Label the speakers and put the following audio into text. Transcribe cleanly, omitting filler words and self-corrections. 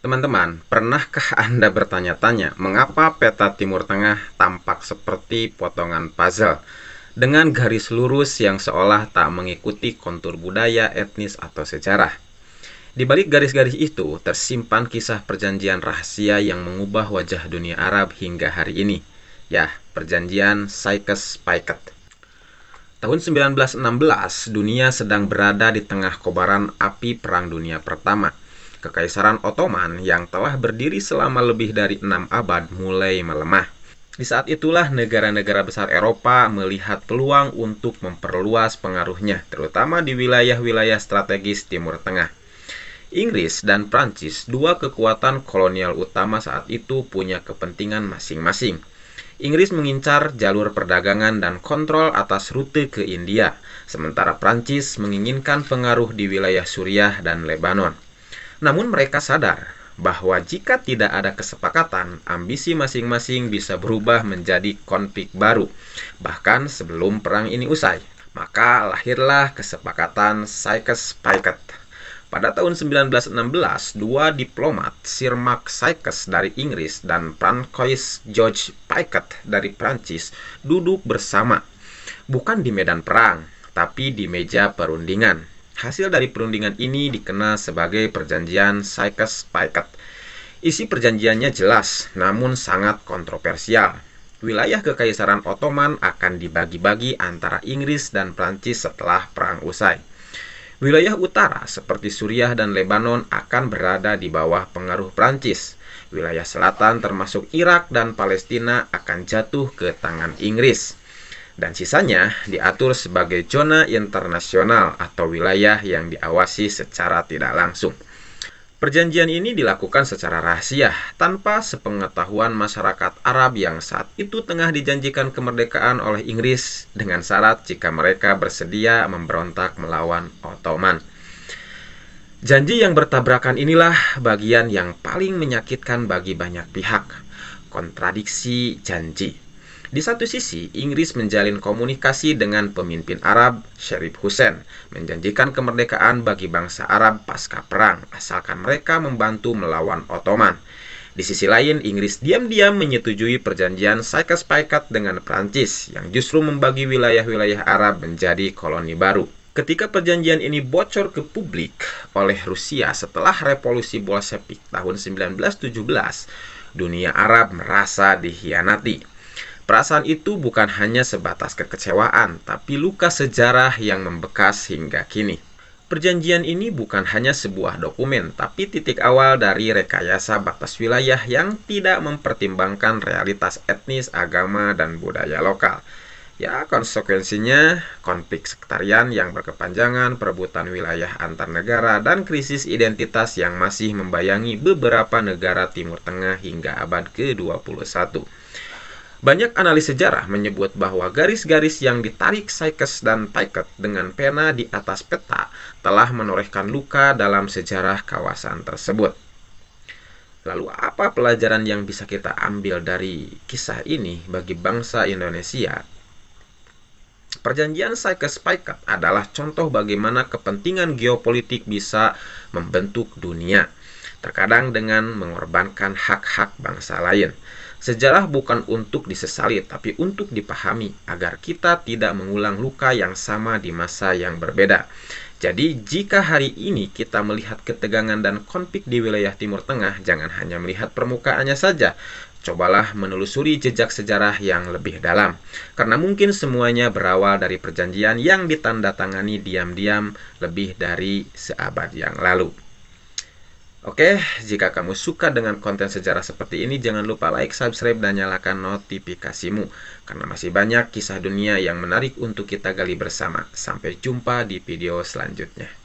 Speaker 1: Teman-teman, pernahkah Anda bertanya-tanya mengapa peta Timur Tengah tampak seperti potongan puzzle dengan garis lurus yang seolah tak mengikuti kontur budaya, etnis, atau sejarah? Di balik garis-garis itu tersimpan kisah perjanjian rahasia yang mengubah wajah dunia Arab hingga hari ini. Ya, perjanjian Sykes-Picot. Tahun 1916, dunia sedang berada di tengah kobaran api Perang Dunia Pertama. Kekaisaran Ottoman yang telah berdiri selama lebih dari 6 abad mulai melemah. Di saat itulah negara-negara besar Eropa melihat peluang untuk memperluas pengaruhnya, terutama di wilayah-wilayah strategis Timur Tengah. Inggris dan Prancis, dua kekuatan kolonial utama saat itu, punya kepentingan masing-masing. Inggris mengincar jalur perdagangan dan kontrol atas rute ke India, sementara Prancis menginginkan pengaruh di wilayah Suriah dan Lebanon. Namun mereka sadar bahwa jika tidak ada kesepakatan, ambisi masing-masing bisa berubah menjadi konflik baru, bahkan sebelum perang ini usai. Maka lahirlah kesepakatan Sykes-Picot. Pada tahun 1916, dua diplomat, Sir Mark Sykes dari Inggris dan Francois George Picot dari Prancis, duduk bersama, bukan di medan perang, tapi di meja perundingan. Hasil dari perundingan ini dikenal sebagai Perjanjian Sykes-Picot. Isi perjanjiannya jelas, namun sangat kontroversial. Wilayah Kekaisaran Ottoman akan dibagi-bagi antara Inggris dan Prancis setelah perang usai. Wilayah utara seperti Suriah dan Lebanon akan berada di bawah pengaruh Prancis. Wilayah selatan termasuk Irak dan Palestina akan jatuh ke tangan Inggris. Dan sisanya diatur sebagai zona internasional atau wilayah yang diawasi secara tidak langsung. Perjanjian ini dilakukan secara rahasia, tanpa sepengetahuan masyarakat Arab yang saat itu tengah dijanjikan kemerdekaan oleh Inggris dengan syarat jika mereka bersedia memberontak melawan Ottoman. Janji yang bertabrakan inilah bagian yang paling menyakitkan bagi banyak pihak. Kontradiksi janji. Di satu sisi, Inggris menjalin komunikasi dengan pemimpin Arab, Sharif Hussein, menjanjikan kemerdekaan bagi bangsa Arab pasca perang, asalkan mereka membantu melawan Ottoman. Di sisi lain, Inggris diam-diam menyetujui perjanjian Sykes-Picot dengan Prancis, yang justru membagi wilayah-wilayah Arab menjadi koloni baru. Ketika perjanjian ini bocor ke publik oleh Rusia setelah revolusi Bolshevik tahun 1917, dunia Arab merasa dikhianati. Perasaan itu bukan hanya sebatas kekecewaan, tapi luka sejarah yang membekas hingga kini. Perjanjian ini bukan hanya sebuah dokumen, tapi titik awal dari rekayasa batas wilayah yang tidak mempertimbangkan realitas etnis, agama, dan budaya lokal. Ya, konsekuensinya konflik sektarian yang berkepanjangan, perebutan wilayah antar negara, dan krisis identitas yang masih membayangi beberapa negara Timur Tengah hingga abad ke-21. Banyak analis sejarah menyebut bahwa garis-garis yang ditarik Sykes dan Picot dengan pena di atas peta telah menorehkan luka dalam sejarah kawasan tersebut. Lalu apa pelajaran yang bisa kita ambil dari kisah ini bagi bangsa Indonesia? Perjanjian Sykes-Picot adalah contoh bagaimana kepentingan geopolitik bisa membentuk dunia, terkadang dengan mengorbankan hak-hak bangsa lain. Sejarah bukan untuk disesali, tapi untuk dipahami agar kita tidak mengulang luka yang sama di masa yang berbeda. Jadi, jika hari ini kita melihat ketegangan dan konflik di wilayah Timur Tengah, jangan hanya melihat permukaannya saja. Cobalah menelusuri jejak sejarah yang lebih dalam. Karena mungkin semuanya berawal dari perjanjian yang ditandatangani diam-diam lebih dari seabad yang lalu. Oke, jika kamu suka dengan konten sejarah seperti ini, jangan lupa like, subscribe, dan nyalakan notifikasimu. Karena masih banyak kisah dunia yang menarik untuk kita gali bersama. Sampai jumpa di video selanjutnya.